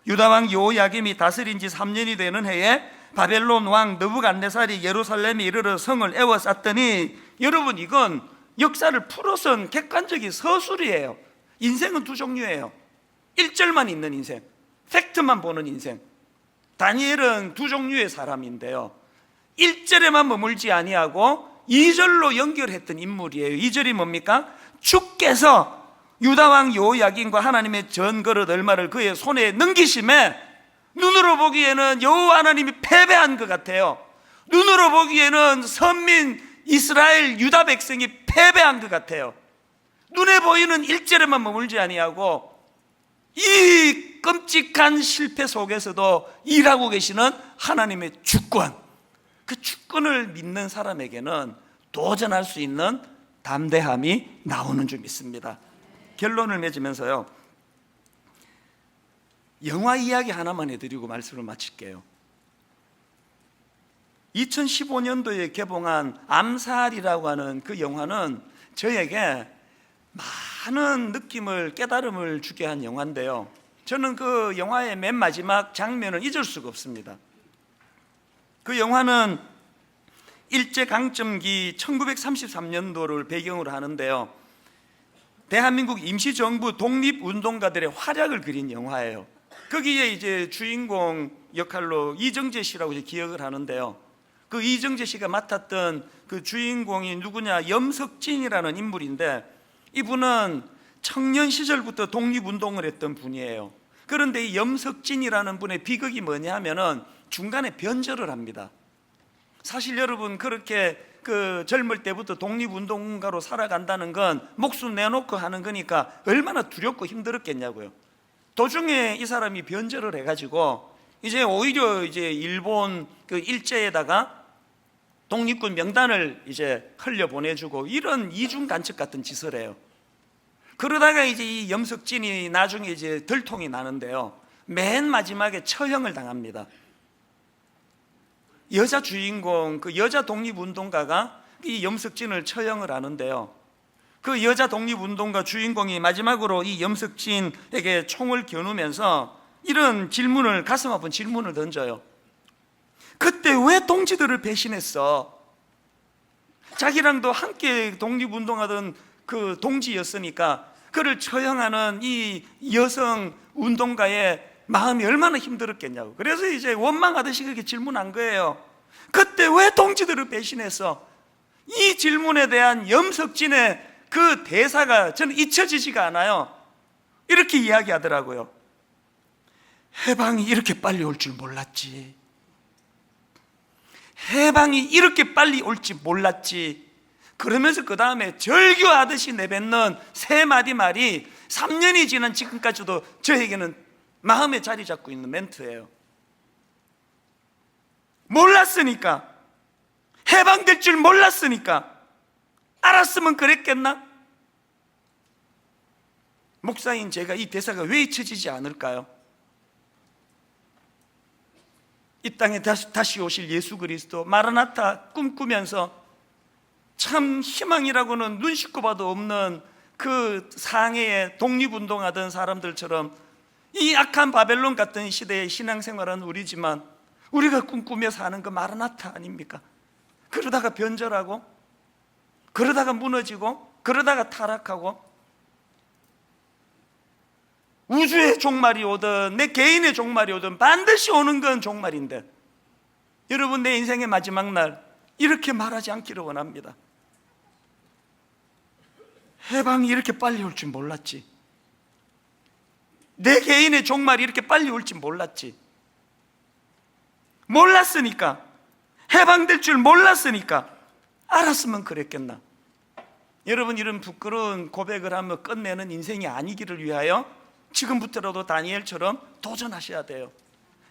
유다왕 여호야김이 다스린 지 3년이 되는 해에 바벨론 왕 느부갓네살이 예루살렘에 이르러 성을 에워쌌더니, 여러분, 이건 역사를 풀어선 객관적인 서술이에요. 인생은 두 종류예요. 1절만 있는 인생, 팩트만 보는 인생. 다니엘은 두 종류의 사람인데요, 1절에만 머물지 아니하고 2절로 연결했던 인물이에요. 2절이 뭡니까? 주께서 유다왕 여호야김과 하나님의 전거릇 얼마를 그의 손에 넘기심에 눈으로 보기에는 여호와 하나님이 패배한 것 같아요. 눈으로 보기에는 선민 이스라엘 유다 백성이 패배한 것 같아요. 눈에 보이는 1절에만 머물지 아니하고 이 끔찍한 실패 속에서도 일하고 계시는 하나님의 주권, 그 주권을 믿는 사람에게는 도전할 수 있는 담대함이 나오는 줄 믿습니다. 결론을 맺으면서요, 영화 이야기 하나만 해드리고 말씀을 마칠게요. 2015년도에 개봉한 암살이라고 하는 그 영화는 저에게 많은 느낌을, 깨달음을 주게 한 영화인데요, 저는 그 영화의 맨 마지막 장면을 잊을 수가 없습니다. 그 영화는 일제강점기 1933년도를 배경으로 하는데요, 대한민국 임시정부 독립운동가들의 활약을 그린 영화예요. 거기에 이제 주인공 역할로 이정재 씨라고 이제 기억을 하는데요, 그 이정재 씨가 맡았던 그 주인공이 누구냐, 염석진이라는 인물인데, 이분은 청년 시절부터 독립운동을 했던 분이에요. 그런데 이 염석진이라는 분의 비극이 뭐냐 하면은 중간에 변절을 합니다. 사실 여러분, 그렇게 그 젊을 때부터 독립운동가로 살아간다는 건 목숨 내놓고 하는 거니까 얼마나 두렵고 힘들었겠냐고요. 도중에 이 사람이 변절을 해가지고 이제 오히려 이제 일본 그 일제에다가 독립군 명단을 이제 흘려보내주고 이런 이중 간첩 같은 짓을 해요. 그러다가 이제 이 염석진이 나중에 이제 들통이 나는데요, 맨 마지막에 처형을 당합니다. 여자 주인공, 그 여자 독립운동가가 이 염석진을 처형을 하는데요, 그 여자 독립운동가 주인공이 마지막으로 이 염석진에게 총을 겨누면서 이런 질문을, 가슴 아픈 질문을 던져요. 그때 왜 동지들을 배신했어? 자기랑도 함께 독립운동하던 그 동지였으니까 그를 처형하는 이 여성 운동가의 마음이 얼마나 힘들었겠냐고. 그래서 이제 원망하듯이 그렇게 질문한 거예요. 그때 왜 동지들을 배신했어? 이 질문에 대한 염석진의 그 대사가 저는 잊혀지지가 않아요. 이렇게 이야기하더라고요. 해방이 이렇게 빨리 올 줄 몰랐지. 해방이 이렇게 빨리 올지 몰랐지. 그러면서 그 다음에 절규하듯이 내뱉는 세 마디 말이 3년이 지난 지금까지도 저에게는 마음에 자리 잡고 있는 멘트예요. 몰랐으니까, 해방될 줄 몰랐으니까, 알았으면 그랬겠나? 목사인 제가 이 대사가 왜 잊혀지지 않을까요? 이 땅에 다시 오실 예수 그리스도 마라나타 꿈꾸면서 참 희망이라고는 눈 씻고 봐도 없는 그 상해에 독립운동하던 사람들처럼 이 악한 바벨론 같은 시대의 신앙생활은 우리지만 우리가 꿈꾸며 사는 그 마라나타 아닙니까? 그러다가 변절하고, 그러다가 무너지고, 그러다가 타락하고, 우주의 종말이 오든 내 개인의 종말이 오든 반드시 오는 건 종말인데, 여러분, 내 인생의 마지막 날 이렇게 말하지 않기를 원합니다. 해방이 이렇게 빨리 올 줄 몰랐지. 내 개인의 종말이 이렇게 빨리 올 줄 몰랐지. 몰랐으니까, 해방될 줄 몰랐으니까 알았으면 그랬겠나. 여러분, 이런 부끄러운 고백을 하며 끝내는 인생이 아니기를 위하여 지금부터라도 다니엘처럼 도전하셔야 돼요.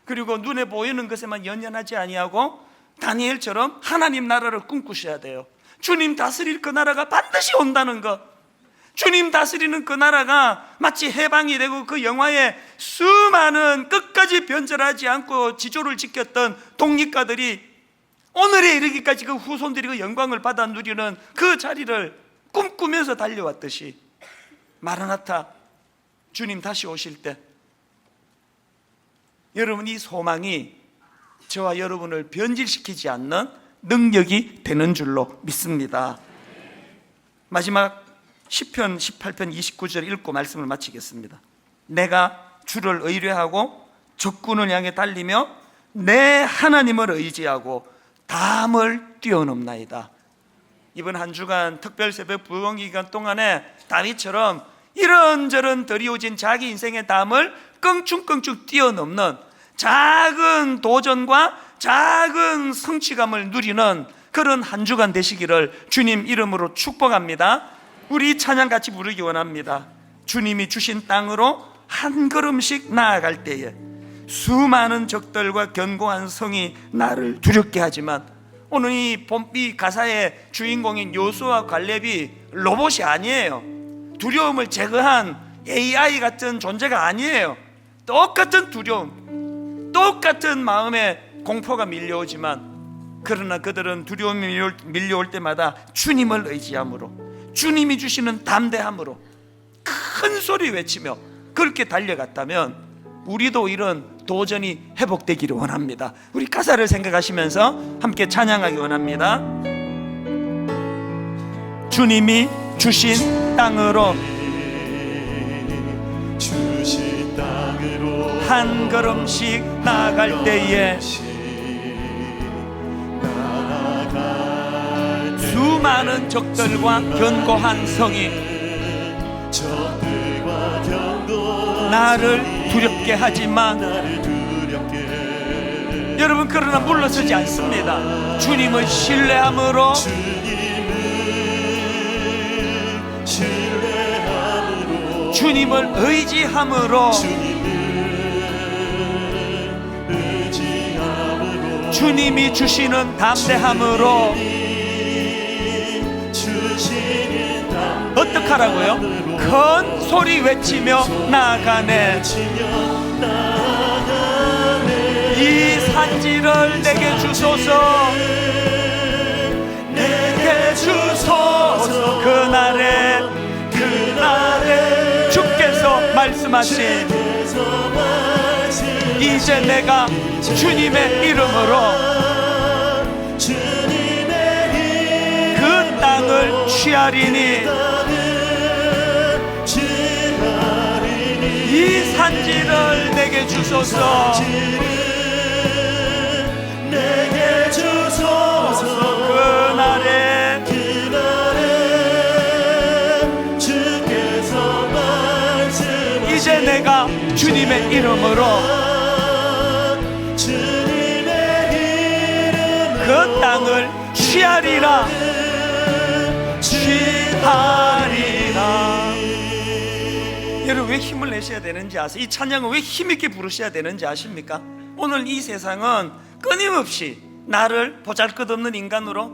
그리고 눈에 보이는 것에만 연연하지 아니하고 다니엘처럼 하나님 나라를 꿈꾸셔야 돼요. 주님 다스릴 그 나라가 반드시 온다는 것, 주님 다스리는 그 나라가 마치 해방이 되고 그 영화에 수많은 끝까지 변절하지 않고 지조를 지켰던 독립가들이 오늘에 이르기까지 그 후손들이 그 영광을 받아 누리는 그 자리를 꿈꾸면서 달려왔듯이, 마라나타, 주님 다시 오실 때 여러분, 이 소망이 저와 여러분을 변질시키지 않는 능력이 되는 줄로 믿습니다. 마지막 시편 18편 29절 읽고 말씀을 마치겠습니다. 내가 주를 의뢰하고 적군을 향해 달리며 내 하나님을 의지하고 담을 뛰어넘나이다. 이번 한 주간 특별 새벽 부흥 기간 동안에 다윗처럼 이런저런 드리워진 자기 인생의 담을 껑충껑충 뛰어넘는 작은 도전과 작은 성취감을 누리는 그런 한 주간 되시기를 주님 이름으로 축복합니다. 우리 찬양 같이 부르기 원합니다. 주님이 주신 땅으로 한 걸음씩 나아갈 때에 수많은 적들과 견고한 성이 나를 두렵게 하지만, 오늘 이 가사의 주인공인 요수아 갈렙이 로봇이 아니에요. 두려움을 제거한 AI 같은 존재가 아니에요. 똑같은 두려움, 똑같은 마음의 공포가 밀려오지만, 그러나 그들은 두려움이 밀려올 때마다 주님을 의지함으로, 주님이 주시는 담대함으로 큰 소리 외치며 그렇게 달려갔다면 우리도 이런 도전이 회복되기를 원합니다. 우리 가사를 생각하시면서 함께 찬양하기 원합니다. 주님이 주신 땅으로 한 걸음씩 나아갈 때에 수많은 적들과 견고한 성이 나를 두렵게 하지만 여러분, 그러나 물러서지 않습니다. 주님을 신뢰함으로, 주님을 의지함으로, 주님이 주시는 담대함으로 어떡하라고요? 큰 소리 외치며 나아가네. 이 산지를 내게 주소서, 내게 주소서. 그날에 주께서 말씀하신, 이제 내가 주님의 이름으로 그 땅을 취하리니, 이 산지를 내게 주소서, 내게 주소서. 그날에 주께서 말씀, 이제 내가 주님의 이름으로 그 땅을 취하리라, 취하리라. 여러분, 왜 힘을 내셔야 되는지 아세요? 이 찬양을 왜 힘있게 부르셔야 되는지 아십니까? 오늘 이 세상은 끊임없이 나를 보잘것없는 인간으로,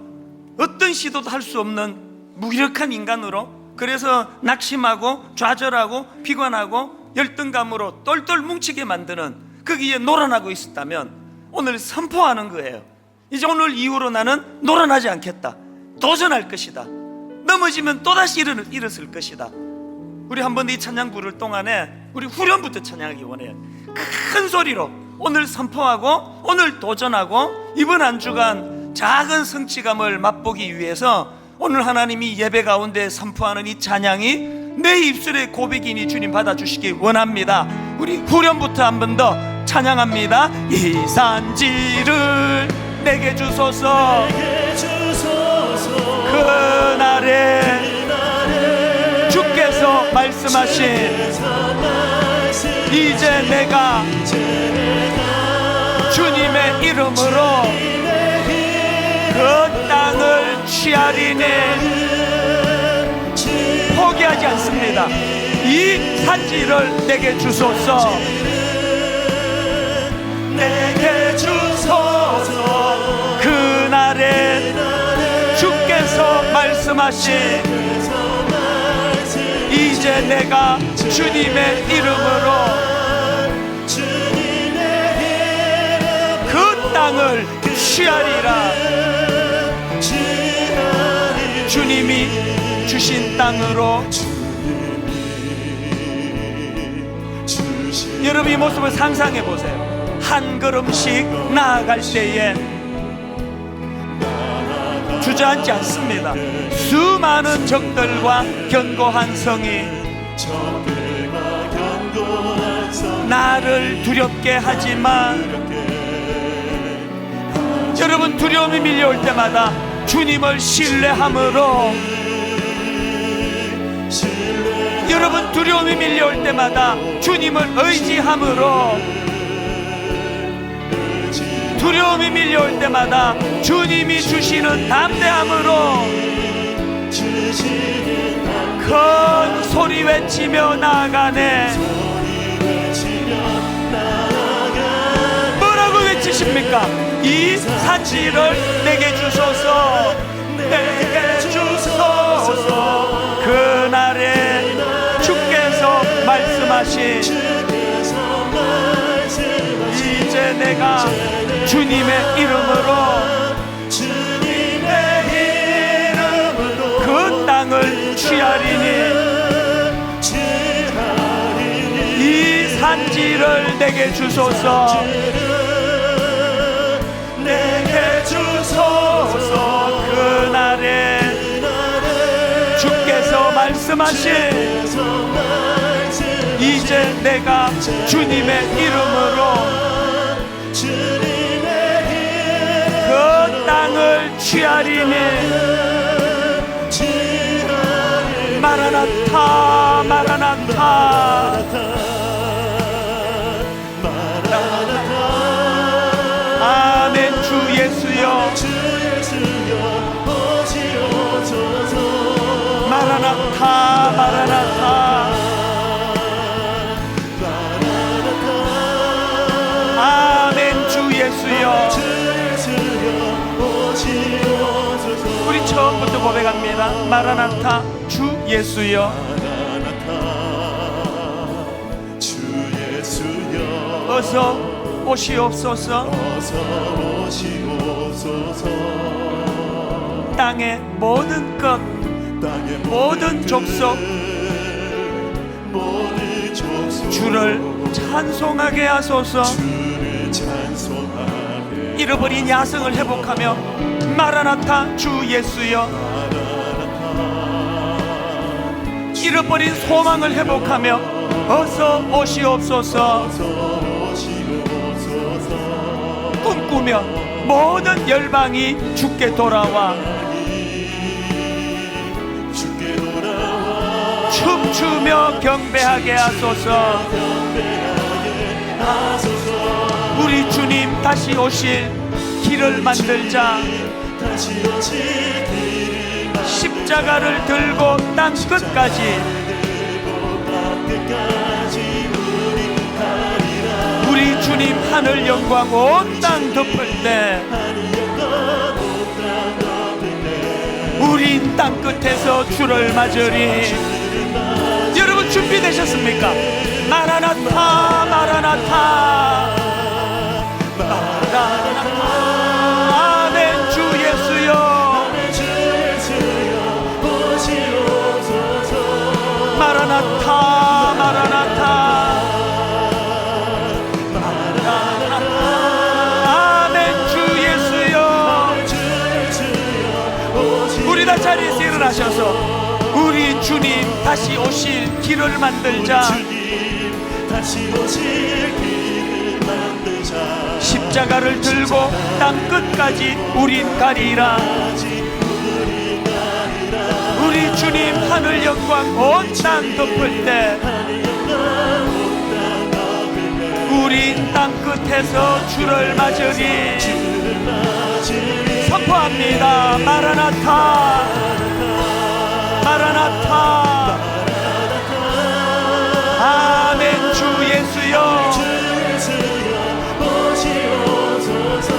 어떤 시도도 할 수 없는 무기력한 인간으로, 그래서 낙심하고 좌절하고 피곤하고 열등감으로 똘똘 뭉치게 만드는, 거기에 놀아나고 있었다면 오늘 선포하는 거예요. 이제 오늘 이후로 나는 놀아나지 않겠다. 도전할 것이다. 넘어지면 또다시 일어설 것이다. 우리 한번 이 찬양 부를 동안에 우리 후렴부터 찬양하기 원해요. 큰 소리로 오늘 선포하고 오늘 도전하고 이번 한 주간 작은 성취감을 맛보기 위해서 오늘 하나님이 예배 가운데 선포하는 이 찬양이 내 입술의 고백이니 주님 받아주시기 원합니다. 우리 후렴부터 한 번 더 찬양합니다. 이 산지를 내게 주소서. 그날에 주께서 말씀하신 이제 내가 주님의 이름으로 그 땅을 취하리니 포기하지 않습니다. 이 산지를 내게 주소서. 내게 주소서. 그날에 주께서 말씀하신 이제 내가 주님의 이름으로 그 땅을 취하리라. 주님이 주신 땅으로. 여러분 이 모습을 상상해 보세요. 한 걸음씩 나아갈 때에 주저앉지 않습니다. 수많은 적들과 견고한 성이 나를 두렵게 하지만 여러분 두려움이 밀려올 때마다 주님을 신뢰함으로, 여러분 두려움이 밀려올 때마다 주님을 의지함으로, 두려움이 밀려올 때마다 주님이 주시는 담대함으로 큰 소리 외치며 나아가네. 뭐라고 외치십니까? 이 산지를 내게 주소서. 내게 주소서. 그날에 주께서 말씀하신 이제 내가 주님의 이름으로 그 땅을 취하리니 이 산지를 내게 주소서. 내게 주소서. 그날에 주께서 말씀하신 이제 내가 주님의 이름으로 그 땅을 취하리니 마라나타 마라나타. 아멘. 주 예수여 마라나타 마라나타. 아멘. 주 예수여. 우리 처음부터 고백합니다. 마라나타. 주 예수여. 어서 오시옵소서. 땅의 모든 것, 모든 족속 주를 찬송하게 하소서. 잃어버린 야성을 회복하며 마라나타 주 예수여. 잃어버린 소망을 회복하며 어서 오시옵소서. 꿈꾸며 모든 열방이 주께 돌아와 춤추며 경배하게 하소서. 우리 주님 다시 오실 길을 만들자. 십자가를 들고 땅 끝까지 우리 주님 하늘 영광 온 땅 덮을 때 우린 땅 끝에서 주를 맞으리. 여러분 준비되셨습니까? 마라나타 마라나타 마라나타. 마라나타 마라나타 아멘. 주 예수여, 우리 다 자리에서 일어나셔서 우리 주님 다시 오실 길을 만들자. 십자가를 들고 땅 끝까지 우린 가리라. 우리 주님 하늘 영광 온 땅 덮을 때 우리 땅 끝에서 주를 맞으리. 선포합니다. 마라나타 마라나타. 아멘. 주 예수여,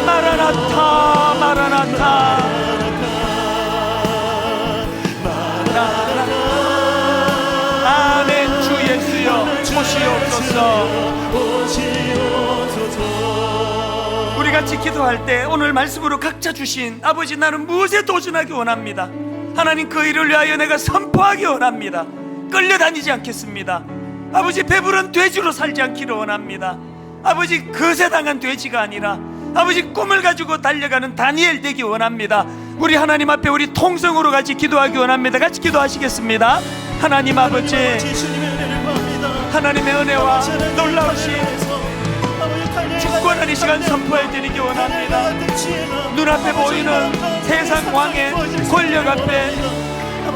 마라나타 마라나타. 아멘. 주 예수여, 오시옵소서. 우리 같이 기도할 때 오늘 말씀으로 각자 주신 아버지, 나는 무엇에 도전하기 원합니다. 하나님, 그 일을 위하여 내가 선포하기 원합니다. 끌려다니지 않겠습니다. 아버지, 배부른 돼지로 살지 않기를 원합니다. 아버지, 거세당한 돼지가 아니라 아버지, 꿈을 가지고 달려가는 다니엘 되기 원합니다. 우리 하나님 앞에 우리 통성으로 같이 기도하기 원합니다. 같이 기도하시겠습니다. 하나님 아버지, 하나님의 은혜와 놀라우신 주권한 이 시간 선포해드리기 원합니다. 눈앞에 보이는 세상 왕의 권력 앞에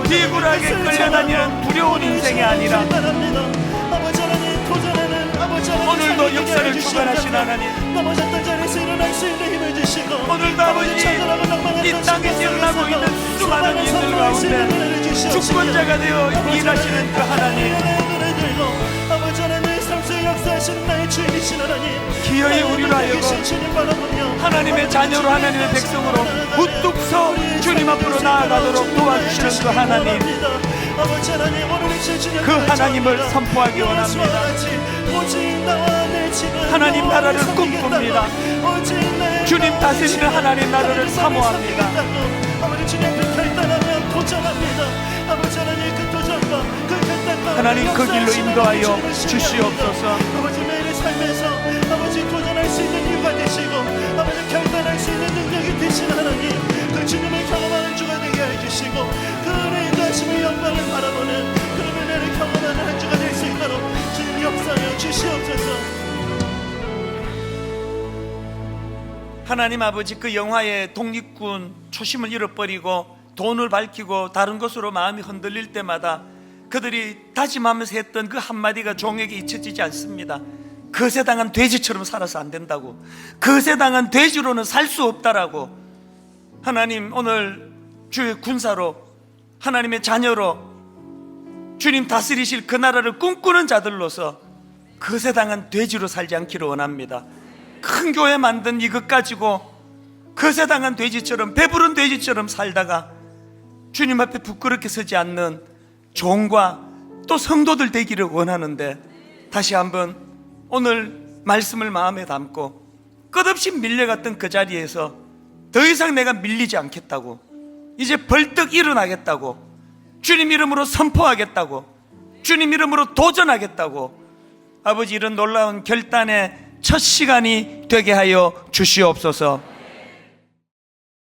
비굴하게 끌려다니는 두려운 인생이 아니라 오늘도 역사를 주관하신 하나님, 오늘도 아버지 이 땅에서 일어나고 있는 수많은 일들 가운데 주권자가 되어 일하시는 그 하나님, 기어이 우리로 하여금 하나님의 자녀로, 하나님의 백성으로 우뚝 서 주님 앞으로 나아가도록 도와주시는 그 하나님, 그 하나님을 선포하기 원합니다. 하나님 나라를 꿈꿉니다. 주님 다스리는 하나님 나라를 사모합니다. 하나님, 그 길로 인도하여 주시옵소서. 아버지, 매일의 삶에서 아버지 도전할 수 있는 이유가 되시고 아버지 결단할 수 있는 능력이 되신 하나님, 그 주님을 경험하는 주가 되게 해주시고 그 은혜 인도하심의 영광을 바라보는 그런 은혜를 경험하는 한 주가 될 수 있도록 주님 역사하여 주시옵소서. 하나님 아버지, 그 영화의 독립군 초심을 잃어버리고 돈을 밝히고 다른 것으로 마음이 흔들릴 때마다 그들이 다짐하면서 했던 그 한마디가 종에게 잊혀지지 않습니다. 거세당한 돼지처럼 살아서 안 된다고, 거세당한 돼지로는 살 수 없다라고. 하나님, 오늘 주의 군사로, 하나님의 자녀로 주님 다스리실 그 나라를 꿈꾸는 자들로서 거세당한 돼지로 살지 않기를 원합니다. 큰 교회 만든 이것 가지고 거세당한 돼지처럼, 배부른 돼지처럼 살다가 주님 앞에 부끄럽게 서지 않는 종과 또 성도들 되기를 원하는데, 다시 한번 오늘 말씀을 마음에 담고 끝없이 밀려갔던 그 자리에서 더 이상 내가 밀리지 않겠다고, 이제 벌떡 일어나겠다고, 주님 이름으로 선포하겠다고, 주님 이름으로 도전하겠다고, 아버지, 이런 놀라운 결단의 첫 시간이 되게 하여 주시옵소서.